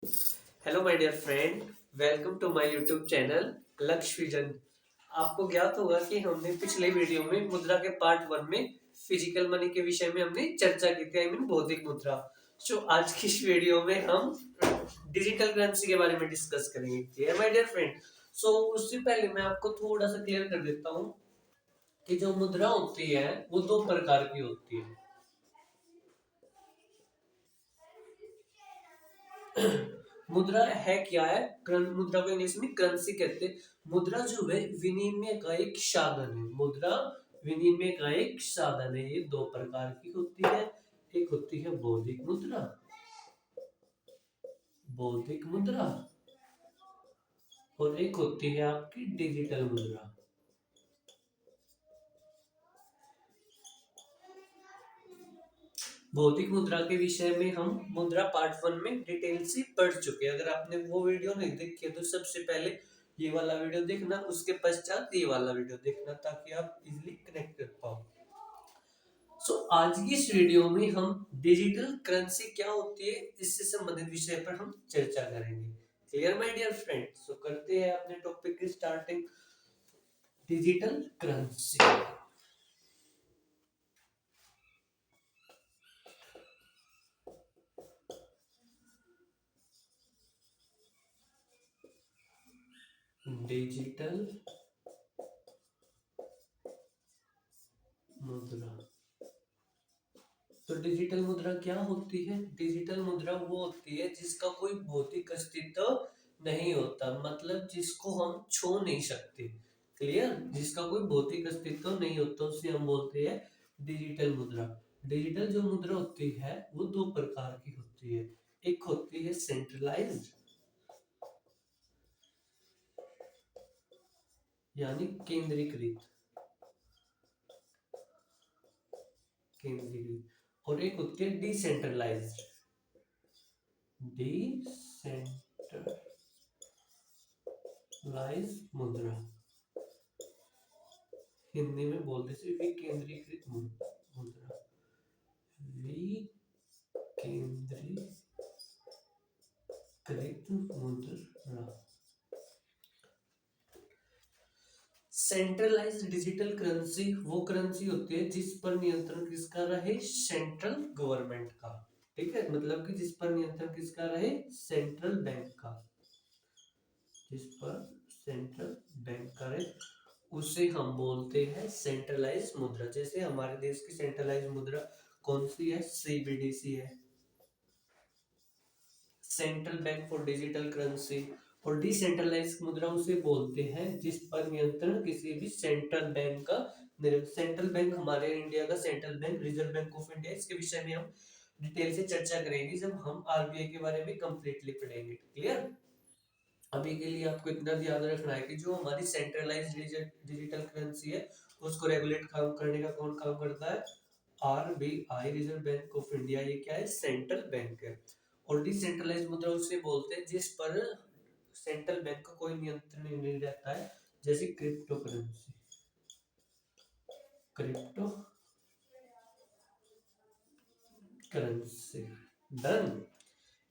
Hello my dear friend, welcome to my YouTube channel Lakshya Vision. आपको ज्ञात होगा कि हमने पिछले वीडियो में मुद्रा के पार्ट वन में फिजिकल मनी के विषय में हमने चर्चा की थी, आई मीन भौतिक मुद्रा। सो आज की इस वीडियो में हम डिजिटल करेंसी के बारे में डिस्कस करेंगे। Clear my dear friend? So उससे पहले मैं आपको थोड़ा सा क्लियर कर देता हूँ कि जो मुद्रा होती है वो दो प्रकार की होती है। मुद्रा है क्या है? मुद्रा को इंग्लिश में करेंसी कहते हैं। मुद्रा जो है विनिमय का एक साधन है। मुद्रा विनिमय का एक साधन है। ये दो प्रकार की होती है। एक होती है बौद्धिक मुद्रा, बौद्धिक मुद्रा, और एक होती है आपकी डिजिटल मुद्रा। भौतिक मुद्रा के विषय में हम मुद्रा पार्ट वन में डिटेल से पढ़ चुके हैं। अगर आपने वो वीडियो नहीं देखी है तो सबसे पहले ये वाला वीडियो देखना, उसके पश्चात ये वाला वीडियो देखना, ताकि आप इजिली कनेक्ट कर पाओ। आज की इस वीडियो में हम डिजिटल करेंसी क्या होती है इससे संबंधित विषय पर हम चर्चा करेंगे। Clear my dear friend? करते हैं अपने टॉपिक की स्टार्टिंग। Digital currency. डिजिटल मुद्रा। तो डिजिटल मुद्रा क्या होती है? डिजिटल मुद्रा वो होती है जिसका कोई भौतिक अस्तित्व नहीं होता, मतलब जिसको हम छू नहीं सकते। क्लियर? जिसका कोई भौतिक अस्तित्व नहीं होता उसे हम बोलते हैं डिजिटल मुद्रा। डिजिटल जो मुद्रा होती है वो दो प्रकार की होती है। एक होती है सेंट्रलाइज्ड, यानी केंद्रीकृत, केंद्रीकृत, और एक होती है डिसेंट्रलाइज्ड, डिसेंट्रलाइज्ड मुद्रा। हिंदी में बोलते थे विकेंद्रीकृत मुद्रा, विकेंद्रीकृत मुद्रा। सेंट्रलाइज्ड डिजिटल करेंसी वो करेंसी होती है जिस पर नियंत्रण किसका रहे? सेंट्रल गवर्नमेंट का। ठीक है, मतलब कि जिस पर नियंत्रण किसका रहे? सेंट्रल बैंक का। जिस पर सेंट्रल बैंक का रहे उसे हम बोलते हैं सेंट्रलाइज्ड मुद्रा। जैसे हमारे देश की सेंट्रलाइज्ड मुद्रा कौन सी है? सीबीडीसी है, central bank for digital currency. और डिसेंट्रलाइज मुद्रा उसे बोलते हैं जिस पर नियंत्रण किसी भी सेंट्रल बैंक का सेंट्रल बैंक हमारे इंडिया का central bank reserve bank of India. इसके विषय में हम डिटेल से चर्चा करेंगे जब हम आरबीआई के बारे में कंप्लीटली पढ़ेंगे। क्लियर? अभी के लिए आपको इतना याद रखना है कि जो हमारी सेंट्रलाइज डिजिटल करेंसी है उसको रेगुलेट काम करने का कौन काम करता है? RBI, reserve bank of India. ये क्या है? सेंट्रल बैंक है। और डिसेंट्रलाइज मुद्रा उसे बोलते हैं जिस पर सेंट्रल बैंक का कोई नियंत्रण नहीं रहता है, जैसे crypto currency. Crypto currency. Done.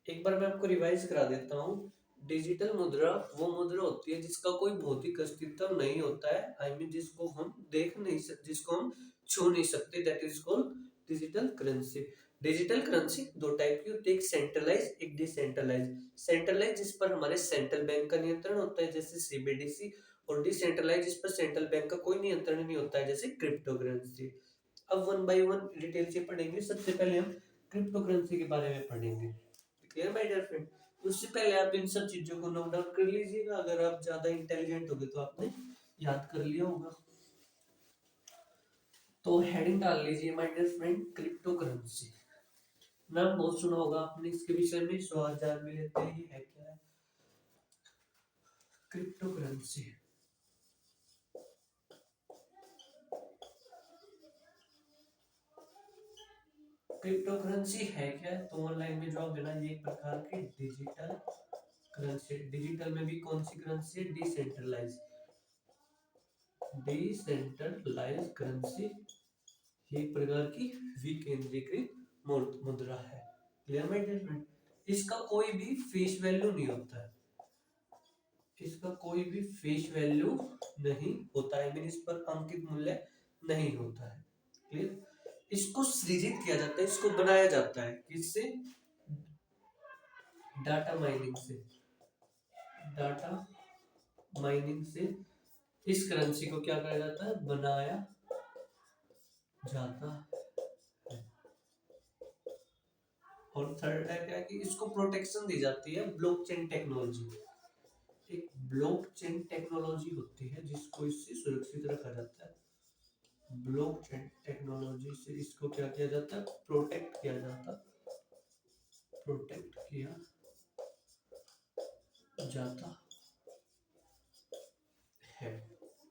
एक बार मैं आपको रिवाइज करा देता हूँ। डिजिटल मुद्रा वो मुद्रा होती है जिसका कोई भौतिक अस्तित्व नहीं होता है, आई मीन जिसको हम देख नहीं सकते, जिसको हम छू नहीं सकते, that is called digital currency. Digital currency दो टाइप की होती है, एक सेंट्रलाइज, एक डिसेंट्रलाइज। सेंट्रलाइज जिस पर हमारे सेंट्रल बैंक का नियंत्रण होता है, जैसे सीबीडीसी। और डिसेंट्रलाइज जिस पर सेंट्रल बैंक का कोई नियंत्रण नहीं होता है, जैसे क्रिप्टो करेंसी। अब वन बाय वन डिटेल से पढ़ेंगे। सबसे पहले हम क्रिप्टो करेंसी के बारे में पढ़ेंगे। Clear my dear friend? उससे पहले आप इन सब चीजों को नोट डाउन कर लीजिएगा। अगर आप ज्यादा इंटेलिजेंट हो गए तो आपने याद कर लिया होगा। तो हेडिंग डाल लीजिए my dear friend, cryptocurrency. नाम बहुत सुना होगा आपने इसके विषय में, सवाल जान भी लेते हैं ये है क्या है। Crypto currency. क्रिप्टो करेंसी है क्या? तो ऑनलाइन में जवाब देना। ये एक प्रकार की डिजिटल करेंसी। डिजिटल में भी कौन सी करेंसी है? Decentralise, decentralise currency. ये एक प्रकार की विकेंद्रीकृत मुद्रा है। Clear my dear friend? इसका कोई भी फेस वैल्यू नहीं होता है, इसका कोई भी फेस वैल्यू नहीं होता है, मीन इस पर अंकित मूल्य नहीं होता है। क्लियर। इसको सृजित किया जाता है, इसको बनाया जाता है किससे? डाटा माइनिंग से। डाटा माइनिंग से इस करेंसी को क्या कहा जाता है? बनाया जाता है। और थर्ड है क्या कि इसको प्रोटेक्शन दी जाती है ब्लॉकचेन टेक्नोलॉजी। एक ब्लॉकचेन टेक्नोलॉजी होती है जिसको इससे सुरक्षित रखा जाता है। ब्लॉकचेन टेक्नोलॉजी से इसको क्या किया जाता है? प्रोटेक्ट किया जाता है।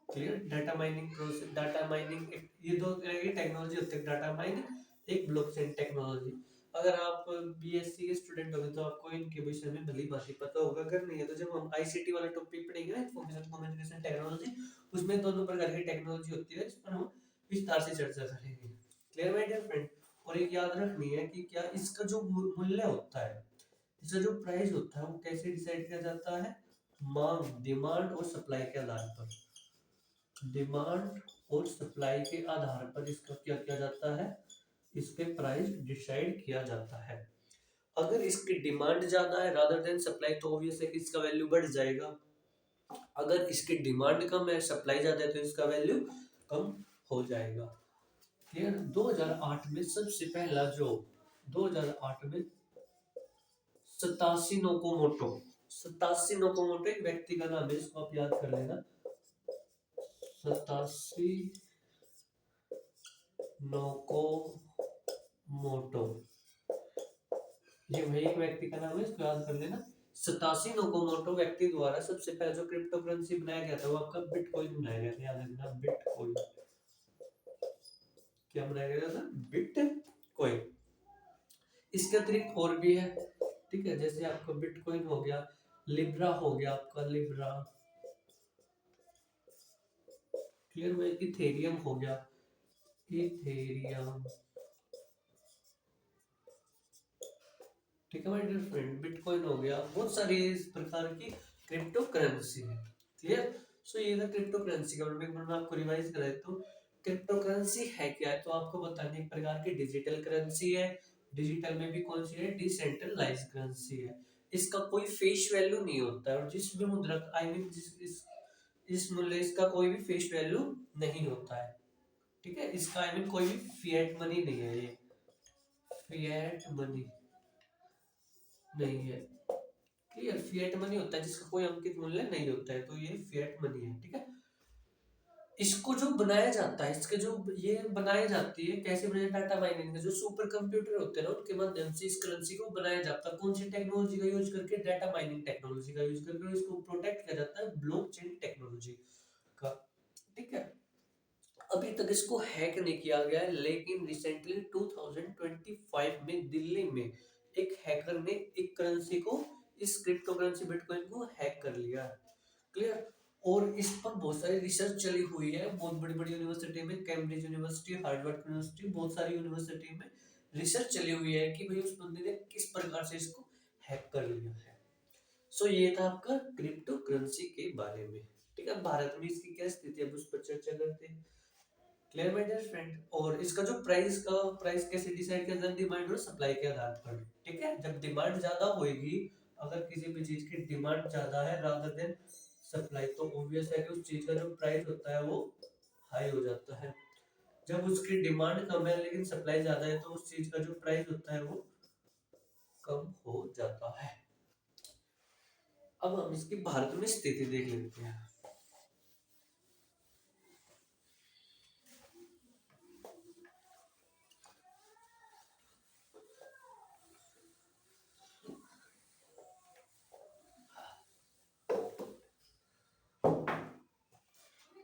Clear. Data mining process, data mining, ये दो तरह की टेक्नोलॉजी होती है, डाटा माइनिंग, एक ब्लॉकचेन टेक्नोलॉजी। अगर आप बीएससी के स्टूडेंट होंगे तो आपको इनके विषय में भली भांति पता होगा, अगर नहीं है तो जब हम आईसीटी वाला टॉपिक पढ़ेंगे ना, इंफॉर्मेशन कम्युनिकेशन टेक्नोलॉजी, उसमें दोनों प्रकार की टेक्नोलॉजी होती है, इस पर हम विस्तार से चर्चा करेंगे। Clear my dear friend. और एक याद रखनी है कि क्या इसका जो मूल्य होता है, इसका जो प्राइस होता है, वो कैसे डिसाइड किया जाता है? मांग, डिमांड और सप्लाई के आधार पर। डिमांड और सप्लाई के आधार पर इसका क्या किया जाता है? इसके प्राइस डिसाइड किया जाता है। अगर इसकी डिमांड ज्यादा है रादर देन सप्लाई तो ऑब्वियस है कि इसका वैल्यू बढ़ जाएगा। अगर इसकी डिमांड कम है, सप्लाई ज्यादा है, तो इसका वैल्यू कम हो जाएगा। क्लियर। 2008 में सबसे पहला जो 2008 में सतासी नोकोमोटो, सतासी नोकोमोटो एक व्यक्ति का नाम है, इसको आप याद कर लेना। सतासी नोकोमोटो, ये वही एक व्यक्ति का नाम है, इसको याद कर लेना। सतासी नोकोमोटो व्यक्ति द्वारा सबसे पहले जो क्रिप्टो करेंसी बनाया गया था वो आपका बिटकॉइन बनाया गया था, याद रखना बिटकॉइन। क्या बनाया गया था? बिटकॉइन। इसके अतिरिक्त और भी है, ठीक है, जैसे आपका बिटकॉइन हो गया, लिब्रा हो गया आपका, लिब्रा। क्लियर हुआ? इथेरियम हो गया, इथेरियम। ठीक है माय डियर फ्रेंड, बिटकॉइन हो गया, बहुत सारी इस प्रकार की क्रिप्टो करेंसी है। क्लियर। सो ये था क्रिप्टो करेंसी का, मैं आपको रिवाइज करा देता हूँ। क्रिप्टो करेंसी है क्या है, तो आपको बताने एक प्रकार की डिजिटल करेंसी है। डिजिटल में भी कौन सी है? डिसेंट्रलाइज करेंसी है। इसका कोई फेस वैल्यू नहीं होता है, और जिस भी मुद्रा आई मीन इस मूल्य इसका कोई भी फेस वैल्यू नहीं होता है। ठीक है, इसका आई मीन कोई भी फिएट मनी नहीं है, ये फिएट मनी नहीं है। क्लियर। फिएट मनी होता है जिसका कोई अंकित मूल्य नहीं होता है, तो ये फिएट मनी है। ठीक है। इसको जो बनाया जाता है, इसके जो ये बनाई जाती है, कैसे बनाया? डाटा माइनिंग में जो सुपर कंप्यूटर होते हैं ना, उनके माध्यम से इस करेंसी को बनाया जाता है। कौन सी टेक्नोलॉजी का यूज करके? डाटा माइनिंग टेक्नोलॉजी का यूज करके। इसको प्रोटेक्ट किया जाता है ब्लॉकचेन टेक्नोलॉजी का। ठीक है। अभी तक इसको हैक नहीं किया गया है, लेकिन रिसेंटली 2025 में दिल्ली में एक हैकर ने एक करेंसी को, इस क्रिप्टो करेंसी बिटकॉइन को हैक कर लिया है। क्लियर। और इस पर बहुत सारी रिसर्च चली हुई है, बहुत बड़ी बड़ी यूनिवर्सिटी में, कैम्ब्रिज यूनिवर्सिटी, हार्वर्ड यूनिवर्सिटी, बहुत सारी यूनिवर्सिटी में रिसर्च चली हुई है कि भाई उस बंदे ने किस प्रकार से इसको हैक कर लिया है। सो ये था आपका क्रिप्टो करेंसी के बारे में। ठीक है, भारत में इसकी क्या स्थिति है उस पर चर्चा करते हैं। Clear my dear friend. और इसका जो प्राइस कैसे डिसाइड किया जाता है? डिमांड और सप्लाई के आधार पर। ठीक है, जब डिमांड ज्यादा होगी, अगर किसी भी चीज की डिमांड ज्यादा है रादर देन सप्लाई, तो ऑब्वियस है कि उस चीज का जो प्राइस होता है वो हाई हो जाता है। जब उसकी डिमांड कम है लेकिन सप्लाई ज्यादा है, तो उस चीज का जो प्राइस होता है वो कम हो जाता है। अब हम इसकी भारत में स्थिति देख लेते हैं।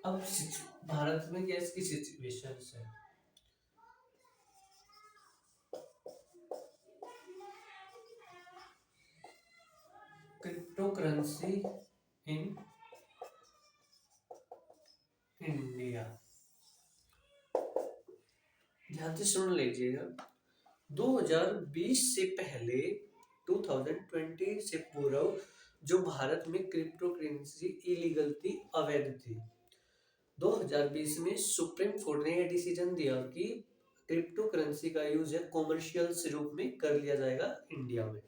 अब भारत में क्या इसकी सिचुएशन है? क्रिप्टो करेंसी इन इंडिया, ध्यान से सुन लीजिएगा। 2020 से पहले 2020 से पूर्व जो भारत में क्रिप्टो करेंसी इलीगल थी, अवैध थी। 2020 में सुप्रीम कोर्ट ने यह डिसीजन दिया कि क्रिप्टो करेंसी का यूज है कॉमर्शियल रूप में कर लिया जाएगा इंडिया में।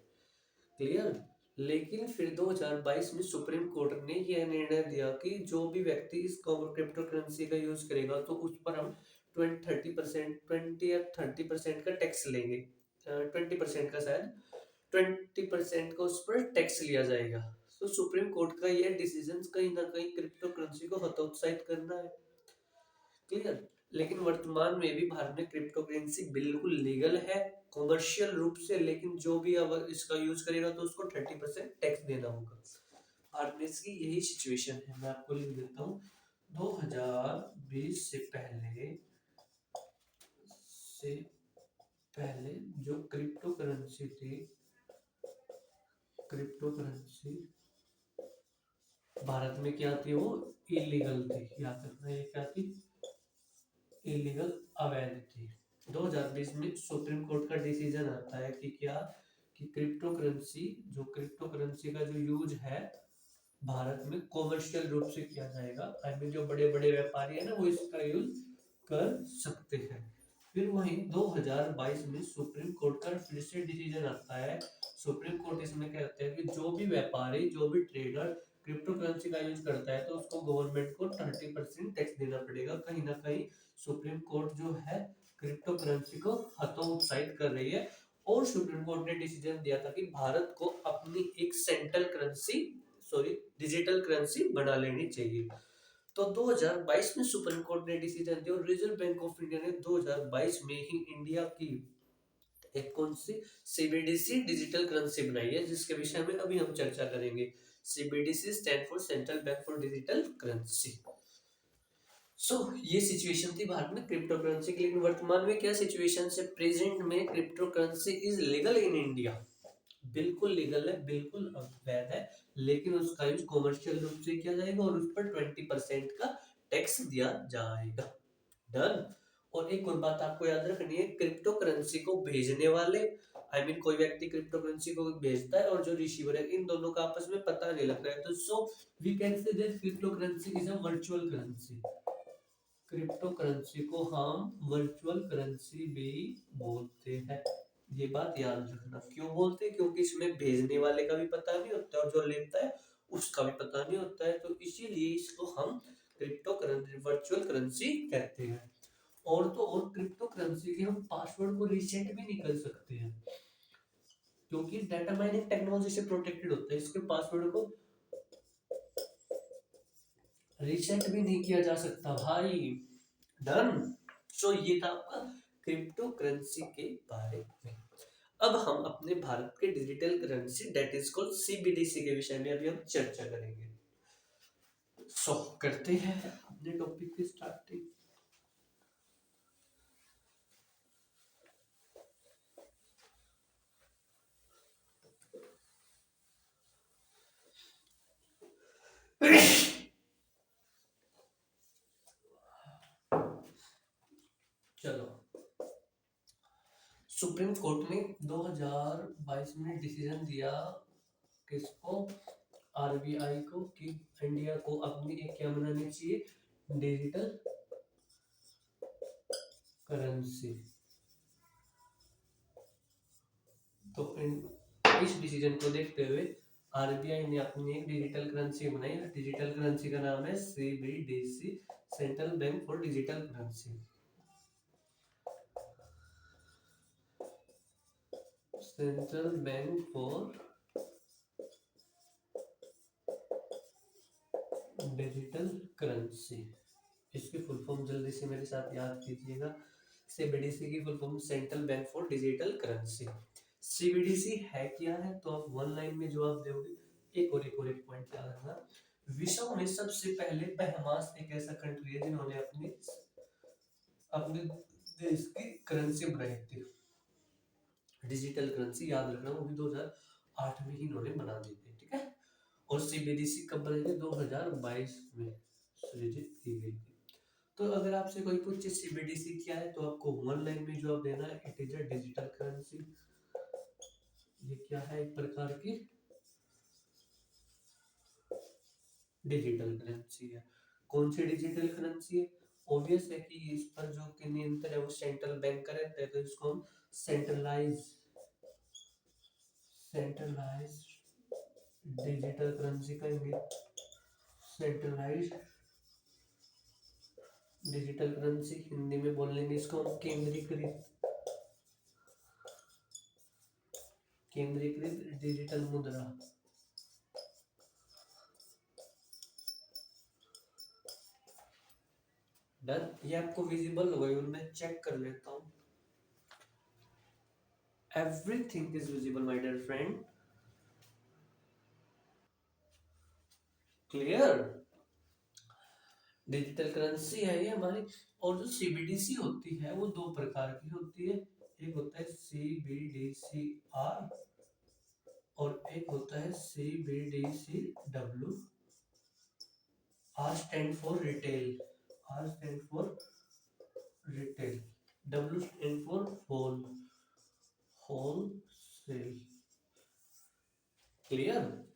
क्लियर। लेकिन फिर 2022 में सुप्रीम कोर्ट ने यह निर्णय दिया कि जो भी व्यक्ति इस क्रिप्टो करेंसी का यूज करेगा तो उस पर हम 20-30% 20 या 30% का टैक्स लेंगे। 20% का शायद 20% का उस पर टैक्स लिया जाएगा। तो सुप्रीम कोर्ट का यह डिसीजन कहीं ना कहीं क्रिप्टो करेंसी को हतोत्साहित करना है। क्लियर। लेकिन वर्तमान में भी भारत में क्रिप्टो करेंसी बिल्कुल लीगल है कॉमर्शियल रूप से, लेकिन जो भी अब इसका यूज करेगा तो उसको 30% टैक्स देना होगा। भारत में इसकी यही सिचुएशन है। मैं आपको लिख देता हूँ। 2020 से पहले जो क्रिप्टो करेंसी थी, क्रिप्टो करेंसी भारत में क्या थी, वो इलीगल थी। याद रखना ये क्या थी, इलीगल, अवैध थी। 2020 में सुप्रीम कोर्ट का डिसीजन आता है कि क्या, कि क्रिप्टो करेंसी का जो यूज है भारत में कॉमर्शियल रूप से किया जाएगा। आई मीन जो बड़े बड़े व्यापारी है ना, वो इसका यूज कर सकते हैं। फिर वहीं 2022 में सुप्रीम कोर्ट का फिर से डिसीजन आता है। सुप्रीम कोर्ट इसमें कहते हैं कि जो भी व्यापारी, जो भी ट्रेडर क्रिप्टो करेंसी का यूज करता है तो उसको गवर्नमेंट को 30% टैक्स देना पड़ेगा। कहीं ना कहीं सुप्रीम कोर्ट जो है क्रिप्टो करेंसी को हतोत्साहित कर रही है। और सुप्रीम कोर्ट ने डिसीजन दिया था कि भारत को अपनी एक central currency, sorry, digital currency बना लेनी चाहिए। तो 2022 में सुप्रीम कोर्ट ने डिसीजन दिया और रिजर्व बैंक ऑफ इंडिया ने 2022 में ही इंडिया की एक कौन सी सीबीडीसी डिजिटल करेंसी बनाई है, जिसके विषय में अभी हम चर्चा करेंगे। CBDC stand for central bank for digital currency. ये सिचुएशन थी भारत में क्रिप्टो करेंसी की। लेकिन वर्तमान में क्या सिचुएशन है, प्रेजेंट में crypto currency is legal in India. बिल्कुल लीगल है, बिल्कुल अवैध है, लेकिन उसका यूज कॉमर्शियल रूप से किया जाएगा और उस पर 20% का टैक्स दिया जाएगा। डन। और एक और बात आपको याद रखनी है, क्रिप्टो करेंसी को भेजने वाले, आई मीन कोई व्यक्ति क्रिप्टो करेंसी को भेजता है और जो रिसीवर है, इन दोनों का आपस में पता नहीं लग रहा है। तो so we can say that cryptocurrency is a virtual currency. Cryptocurrency को हम वर्चुअल करेंसी भी बोलते हैं। ये बात याद रखना। क्यों बोलते हैं? क्योंकि इसमें भेजने वाले का भी पता नहीं होता और जो लेता है उसका भी पता नहीं होता है, तो इसीलिए इसको हम क्रिप्टो करेंसी, वर्चुअल करेंसी कहते हैं। और तो और क्रिप्टो करेंसी के हम पासवर्ड को रीसेट भी नहीं कर सकते हैं, क्योंकि डाटा माइनिंग टेक्नोलॉजी से प्रोटेक्टेड होता है। इसके पासवर्ड को रीसेट भी नहीं किया जा सकता भाई। डन। ये था आपका क्रिप्टो करेंसी के बारे में। अब हम अपने भारत के digital currency that is called CBDC के विषय में अभी हम चर्चा करेंगे। करते हैं अपने टॉपिक की स्टार्टिंग। चलो, सुप्रीम कोर्ट ने 2022 में डिसीजन दिया किसको, आरबीआई को, कि इंडिया को अपनी एक क्या बनानी चाहिए, डिजिटल करेंसी। तो इस डिसीजन को देखते हुए आरबीआई ने अपनी एक डिजिटल करेंसी बनाई। डिजिटल करेंसी का नाम है CBDC, central bank for digital currency. Central bank for digital currency. इसकी फुल फॉर्म जल्दी से मेरे साथ याद कीजिएगा। सीबीडीसी की full form central bank for digital currency. CBDC है क्या है, तो आप वन लाइन में जवाब दोगे। एक पॉइंट याद रखना, विश्व में सबसे पहले बहमास एक ऐसा कंट्री है जिन्होंने अपने अपने देश की करेंसी बनाई थी, डिजिटल करेंसी। याद रखना, वो भी 2008 में ही इन्होंने बना दी थी। ठीक है। और सीबीडीसी कब बनी थी, 2022 में सृजित की गई थी। तो अगर आपसे कोई पूछे सीबीडीसी क्या है, तो आपको वन लाइन में जवाब देना है, it is a digital currency. ये क्या है, एक प्रकार की डिजिटल करेंसी है। कौन सी डिजिटल करेंसी है? ऑब्वियस है कि इस पर जो कि नियंत्रण है वो सेंट्रल बैंक का रहता है, तो इसको हम सेंट्रलाइज सेंट्रलाइज डिजिटल करेंसी कहेंगे। सेंट्रलाइज डिजिटल करेंसी हिंदी में बोल लेंगे इसको हम केंद्रीकृत डिजिटल मुद्रा। डन। ये आपको विजिबल होगा, और मैं चेक कर लेता हूँ। Everything is visible my dear friend. Clear. Digital currency है ये हमारी। और जो सीबीडीसी होती है वो दो प्रकार की होती है। एक होता है सीबीडीसी आर और एक होता है CBDC W. R stand for retail, R stand for retail, W stand for whole, wholesale. Clear.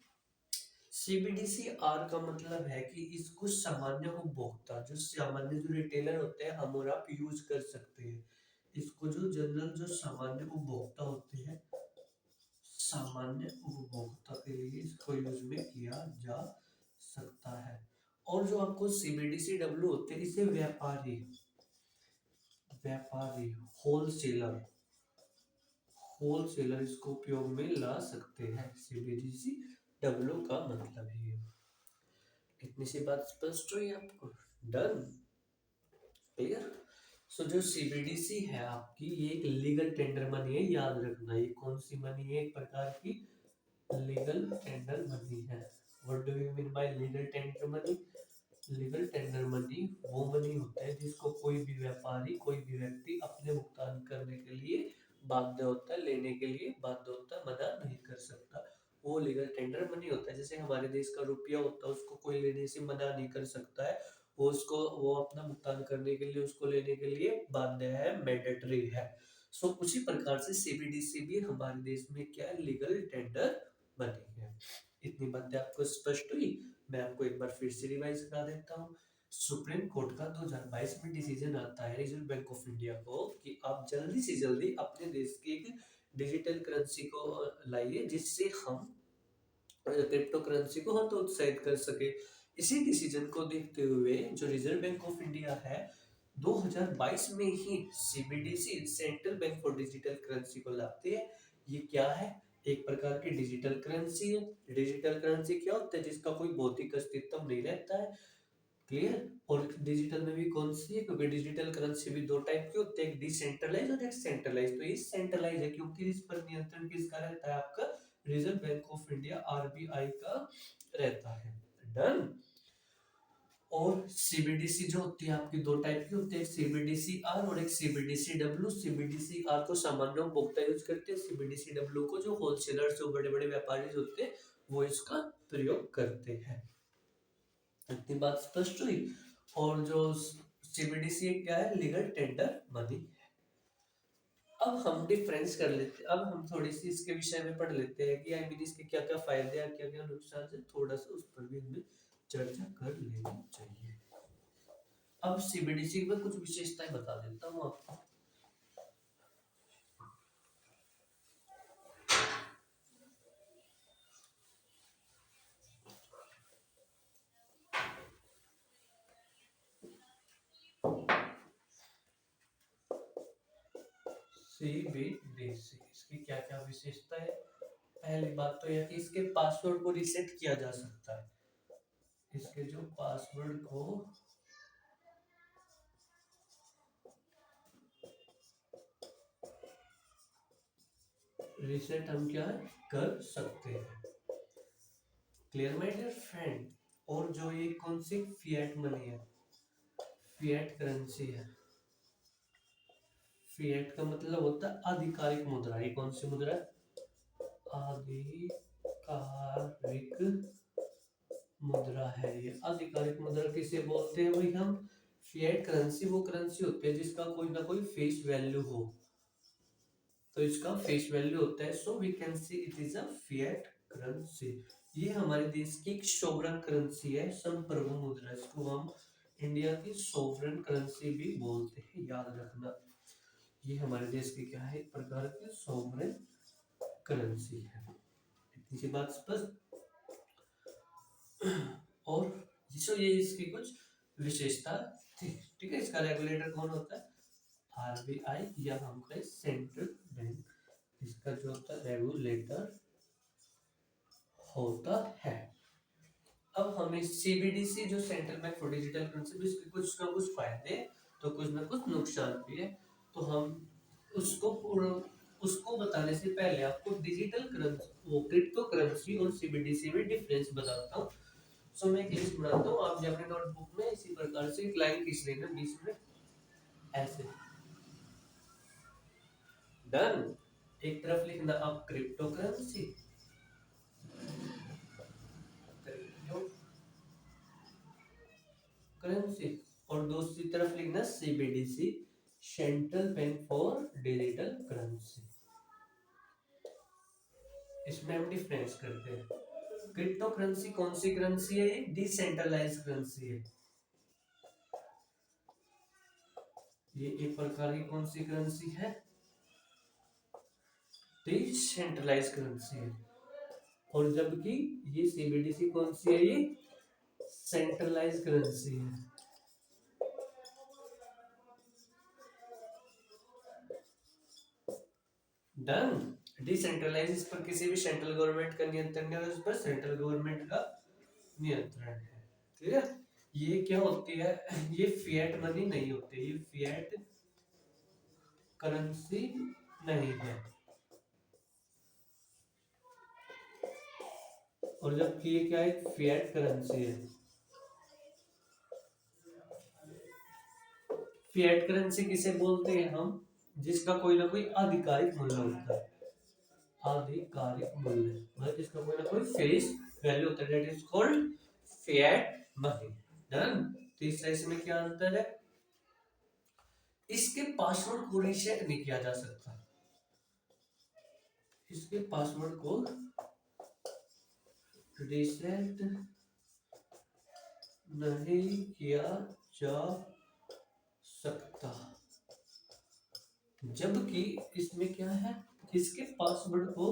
CBDC R का मतलब है कि इसको सामान्य उपभोक्ता, जो सामान्य जो रिटेलर होते हैं हम और आप यूज कर सकते हैं। इसको जो जनरल जो सामान्य उपभोक्ता होते हैं, सामान्य उपभोक्ता के लिए इसको यूज में किया जा सकता है। और जो आपको सीबीडीसी डब्ल्यू होते हैं इसे व्यापारी, व्यापारी होलसेलर, होलसेलर इसको उपयोग में ला सकते हैं। सीबीडीसी डब्ल्यू का मतलब ही है। इतनी सी बात स्पष्ट हुई आपको? डन। क्लियर। सो जो सीबीडीसी है आपकी, ये एक लीगल टेंडर मनी है, याद रखना। ये कौन सी मनी है? एक प्रकार की लीगल टेंडर मनी है। What do you mean by legal tender money? Legal tender money वो मनी होता है जिसको कोई भी व्यापारी, कोई भी व्यक्ति अपने भुगतान करने के लिए बाध्य होता है, लेने के लिए बाध्य होता है, मना नहीं कर सकता। वो लीगल टेंडर मनी होता है। जैसे हमारे देश का रुपया होता है, उसको कोई लेने से मना नहीं कर सकता है। वो उसको, वो अपना भुगतान करने के लिए, उसको लेने के लिए बाध्य है, मैंडेटरी है। सो उसी प्रकार से सीबीडीसी भी हमारे देश में क्या है? लीगल टेंडर मनी है। इतनी बातें आपको स्पष्ट हुई? मैं आपको एक बार फिर से रिवाइज करा देता हूँ। सुप्रीम कोर्ट का 2022 में डिसीजन आता है रिजर्व बैंक ऑफ इंडिया को कि आप जल्दी से जल्दी अपने देश की एक डिजिटल करेंसी को लाइए, जिससे हम क्रिप्टो करेंसी को हतोत्साहित कर सके। इसी डिसीजन को देखते हुए जो रिजर्व बैंक ऑफ इंडिया है 2022 में ही CBDC, central bank for digital currency को लाते हैं। ये क्या है? एक प्रकार की डिजिटल करेंसी है। डिजिटल करेंसी क्या होता है? जिसका कोई भौतिक अस्तित्व नहीं रहता है। क्लियर। और डिजिटल में भी कौन सी है? क्योंकि डिजिटल करेंसी भी दो टाइप की होती है, एक डिसेंट्रलाइज और एक सेंट्रलाइज। तो ये सेंट्रलाइज है क्योंकि इस पर नियंत्रण किसका रहता है? आपका reserve bank of India, RBI का रहता है। डन। और सीबीडीसी जो होती है आपकी दो टाइप की होती है, एक सीबीडीसी आर और एक सीबीडीसी डब्ल्यू। सीबीडीसी आर को सामान्य उपभोक्ता यूज करते हैं, सीबीडीसी डब्ल्यू को जो होलसेलर, जो बड़े बड़े व्यापारी होते हैं वो इसका प्रयोग करते हैं। इतनी बात स्पष्ट हुई। और जो सीबीडीसी क्या है? Legal tender money. अब हम डिफरेंस कर लेते हैं, अब हम थोड़ी सी इसके विषय में पढ़ लेते हैं कि आई मीन इसके क्या क्या फायदे हैं, क्या क्या नुकसान है, थोड़ा सा उस पर भी हमें चर्चा कर लेनी चाहिए। अब सीबीडीसी में कुछ विशेषताएं बता देता हूँ आपको। सीबीडीसी इसकी क्या क्या विशेषता है? पहली बात तो यह कि इसके पासवर्ड को रीसेट किया जा सकता है। इसके जो पासवर्ड को रीसेट हम क्या है? कर सकते हैं। Clear my dear friend. और जो ये कौन सी फिएट मनी है? फिएट करेंसी है। फिएट का मतलब होता है आधिकारिक मुद्रा। ये कौन सी मुद्रा है? आधिकारिक मुद्रा है। ये आधिकारिक मुद्रा किसे बोलते हैं भाई हम? फिएट करेंसी वो करेंसी होती है जिसका कोई ना कोई फेस वैल्यू हो। तो इसका फेस वैल्यू होता है, so we can see it is a fiat currency. ये हमारे देश की एक सोवरेन करेंसी है, संप्रभु मुद्रा, इसको हम इंडिया की सोवरेन करेंसी भी बोलते हैं, याद रखना। ये हमारे देश की क्या है, एक प्रकार की सोवरेन करेंसी है। इतनी सी बात स्पष्ट। और ये इसकी कुछ विशेषता थी। ठीक है, इसका रेगुलेटर कौन होता है, आरबीआई, या हम कहें सेंट्रल बैंक, इसका जो होता है रेगुलेटर होता है। अब हमें सीबीडीसी जो central bank for digital currency, इसके कुछ ना कुछ फायदे तो कुछ ना कुछ नुकसान भी है, तो हम उसको बताने से पहले आपको डिजिटल करेंसी, वो क्रिप्टो करेंसी और सीबीडीसी में डिफरेंस बताता हूँ। सो मैं एक लिस्ट बनाता हूँ, आप अपने नोटबुक में इसी प्रकार से एक लाइन खींच लेना बीच में ऐसे। डन। एक तरफ लिखना आप क्रिप्टो करेंसी, क्रिप्टो करेंसी, और दूसरी तरफ लिखना CBDC, central bank for digital currency. इसमें हम डिफरेंस करते हैं। क्रिप्टो करेंसी कौन सी करेंसी है, ये डिसेंट्रलाइज करेंसी है। ये एक प्रकार की कौन सी करेंसी है, डिसेंट्रलाइज करेंसी है। और जबकि ये सीबीडीसी कौन सी है, ये सेंट्रलाइज करेंसी है। डन। डिसेंट्रलाइज, इस पर किसी भी सेंट्रल गवर्नमेंट का नियंत्रण नहीं है, उस पर सेंट्रल गवर्नमेंट का नियंत्रण है। ठीक है, ये क्या होती है, ये फिएट मनी नहीं होती, ये फिएट करेंसी नहीं है। और जबकि ये क्या है, फिएट करेंसी है। फिएट करेंसी किसे बोलते हैं हम, जिसका कोई ना कोई आधिकारिक मूल्य होता है, आधिकारिक मूल्य मतलब जिसका कोई ना कोई फेस वैल्यू होता है, that is called fiat money. Done. तीसरा इसमें क्या अंतर है, इसके पासवर्ड को रीसेट नहीं किया जा सकता, इसके पासवर्ड को रीसेट नहीं किया जा सकता। जबकि इसमें क्या है, इसके पासवर्ड को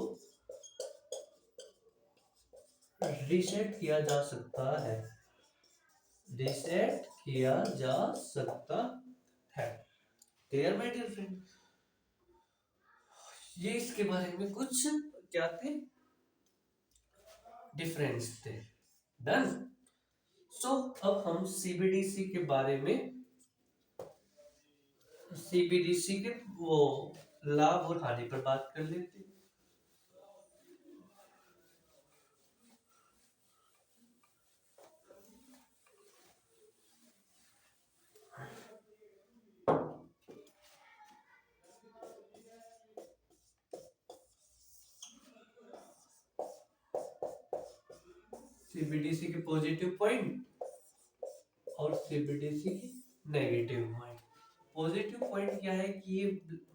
रीसेट किया जा सकता है, रीसेट किया जा सकता है। क्लियर माय डियर फ्रेंड, ये इसके बारे में कुछ क्या थे, डिफरेंस थे। डन। सो अब हम सीबीडीसी के बारे में, सीबीडीसी के वो लाभ और हानि पर बात कर लेते हैं। सीबीडीसी के पॉजिटिव पॉइंट और सीबीडीसी की नेगेटिव पॉइंट। पॉजिटिव पॉइंट क्या है कि ये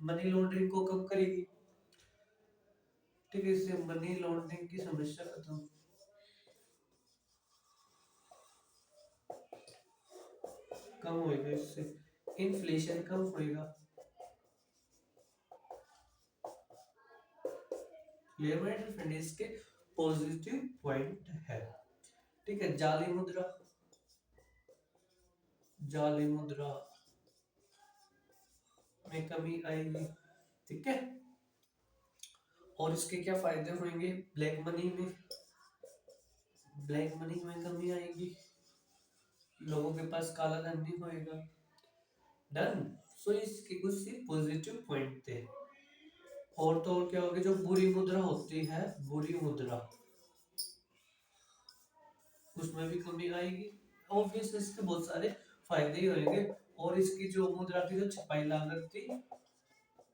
मनी लॉन्ड्रिंग को कम करेगी। ठीक है, इससे मनी लॉन्ड्रिंग की समस्या खत्म, कम होएगा, इससे इन्फ्लेशन कम होएगा। क्लियर माय डियर फ्रेंड, इसके पॉजिटिव पॉइंट है। ठीक है, जाली मुद्रा, जाली मुद्रा में कमी आएगी। ठीक है, और इसके क्या फायदे होंगे, ब्लैक मनी में, ब्लैक मनी में कमी आएगी, लोगों के पास काला धन नहीं होएगा। डन। सो इसके कुछ सी पॉजिटिव पॉइंट थे। और तो और क्या होगा, जो बुरी मुद्रा होती है, बुरी मुद्रा, उसमें भी कमी आएगी। ऑब्वियसली इसके बहुत सारे फायदे ही होंगे। और इसकी जो मुद्रा की जो छपाई लागत थी,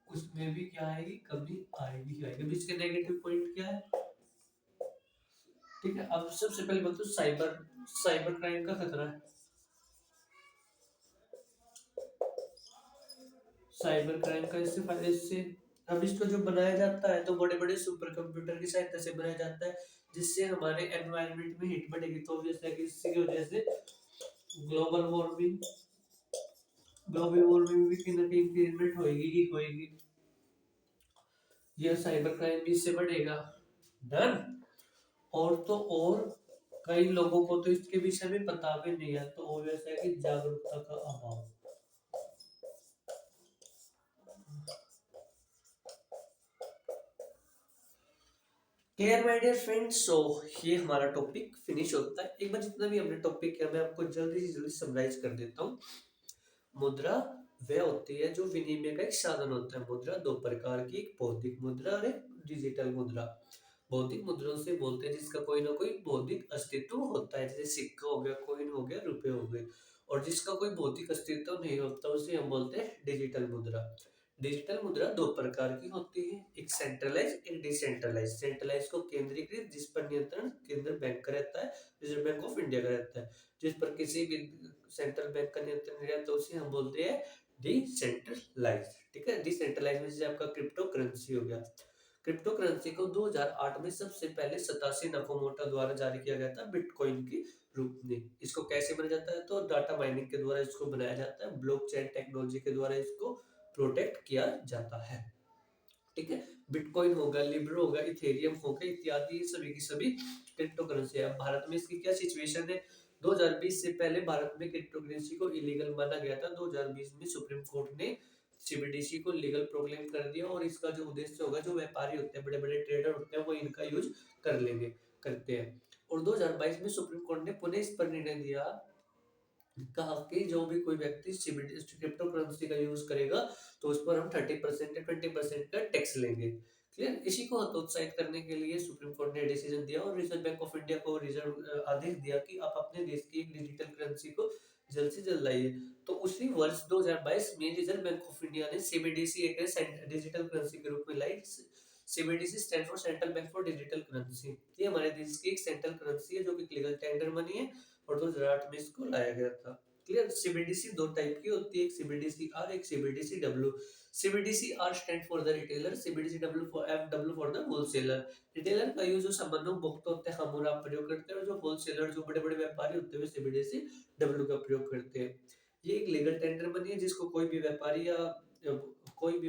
उसमें भी क्या आएगी, कमी आएगी ही आएगी। इसके नेगेटिव पॉइंट क्या है। ठीक है, अब सबसे पहले बात तो साइबर, साइबर क्राइम का खतरा है। साइबर क्राइम का इससे फायदा, इससे अब इसको जो बनाया जाता है तो बड़े बड़े सुपर कंप्यूटर की सहायता से बनाया जाता है, जिससे हमारे एनवायरनमेंट में हीट बढ़ेगी। तो जैसे कि इसकी वजह से ग्लोबल वार्मिंग ग्लोबल वार्मिंग भी कहीं ना कहीं इंक्रीजमेंट होएगी ही होएगी। ये साइबर क्राइम भी इससे बढ़ेगा। डन। और तो और कई लोगों को तो इसके विषय में पता भी नहीं है, तो वो वैसे है कि जागरूकता का अभाव। क्लियर माय डियर फ्रेंड्स, सो ये हमारा टॉपिक फिनिश होता है। एक बार जितना भी हमने टॉपिक किया मैं आपको जल्दी से जल्दी समराइज कर देता हूँ। मुद्रा वह होती है जो विनिमय का एक साधन होता है। मुद्रा दो प्रकार की, एक भौतिक मुद्रा और एक डिजिटल मुद्रा। भौतिक मुद्रा से बोलते हैं जिसका कोई ना कोई भौतिक अस्तित्व होता है, जैसे सिक्का हो गया, कॉइन हो गया, रुपए हो गए। और जिसका कोई भौतिक अस्तित्व नहीं होता उसे हम बोलते हैं डिजिटल मुद्रा। डिजिटल मुद्रा दो प्रकार की होती है, एक सेंट्रलाइज, एक डिसेंट्रलाइज। सेंट्रलाइज को केंद्रीकृत, जिस पर नियंत्रण केंद्र बैंक का रहता है, रिजर्व बैंक ऑफ इंडिया का रहता है। जिस पर किसी भी सेंट्रल बैंक का नियंत्रण नहीं रहता उसे हम बोलते हैं डिसेंट्रलाइज। ठीक है, डिसेंट्रलाइज में जैसे आपका क्रिप्टो करेंसी हो गया। क्रिप्टो करेंसी को 2008 में सबसे पहले सताशी नकामोटो द्वारा जारी किया गया था बिटकॉइन की रूप में। इसको कैसे बनाया जाता है, तो डाटा माइनिंग के द्वारा इसको बनाया जाता है, ब्लॉकचेन टेक्नोलॉजी के द्वारा इसको प्रोटेक्ट किया जाता है। ठीक है, बिटकॉइन होगा, लिब्रा होगा, इथेरियम होगा, इत्यादि सभी की सभी क्रिप्टो करेंसी है। भारत में इसकी क्या सिचुएशन है, 2020 से पहले भारत में क्रिप्टो करेंसी को इलीगल माना गया था। 2020 में सुप्रीम कोर्ट ने सीबीडीसी को लीगल प्रोक्लेम कर दिया, और इसका जो उद्देश्य होगा, जो व्यापारी होते हैं, बड़े बड़े ट्रेडर होते हैं, वो इनका यूज कर लेंगे, करते हैं। और 2022 में सुप्रीम कोर्ट ने पुनः इस पर निर्णय दिया, कहा कि जो भी कोई व्यक्ति क्रिप्टो करेंसी का यूज करेगा तो उस पर हम 30% या 20% का टैक्स लेंगे। क्लियर। इसी को हतोत्साहित करने के लिए सुप्रीम कोर्ट ने डिसीजन दिया और रिजर्व बैंक ऑफ इंडिया को रिजर्व आदेश दिया कि आप अपने देश की एक डिजिटल करेंसी को जल्द से जल्द लाइए। तो उसी वर्ष 2022 में रिजर्व बैंक ऑफ इंडिया ने सीबीडीसी एक डिजिटल करेंसी के रूप में लाई। CBDC stand for central bank for digital currency. ये हमारे देश की एक सेंट्रल करेंसी है जो कि लीगल टेंडर मनी है, और 2008 में इसको लाया गया था। क्लियर। सीबीडीसी दो टाइप की होती है, एक सीबीडीसी आर, एक CBDC W. CBDC R stand for the retailer, CBDC W for W for the wholesaler. Retailer का यूज जो सामान्य उपभोक्ता होते हैं हम और आप प्रयोग करते हैं, और जो होलसेलर जो बड़े बड़े व्यापारी होते हैं सीबीडीसी डब्ल्यू का प्रयोग करते हैं। ये एक लीगल टेंडर मनी है जिसको कोई भी व्यापारी या कोई भी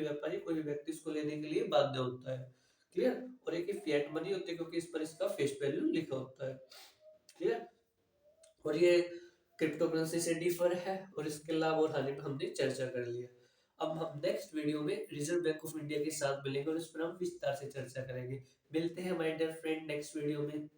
व्यक्ति इसको लेने के लिए बाध्य होता है। क्लियर। और एक फिएट मनी होती है क्योंकि इस पर इसका फेस वैल्यू लिखा होता है। क्लियर। और ये क्रिप्टो करेंसी से डिफर है, और इसके लाभ और हानि पर हमने चर्चा कर लिया। अब हम नेक्स्ट वीडियो में रिजर्व बैंक ऑफ इंडिया के साथ मिलेंगे और इस पर हम विस्तार से चर्चा करेंगे। मिलते हैं my dear friend next video में।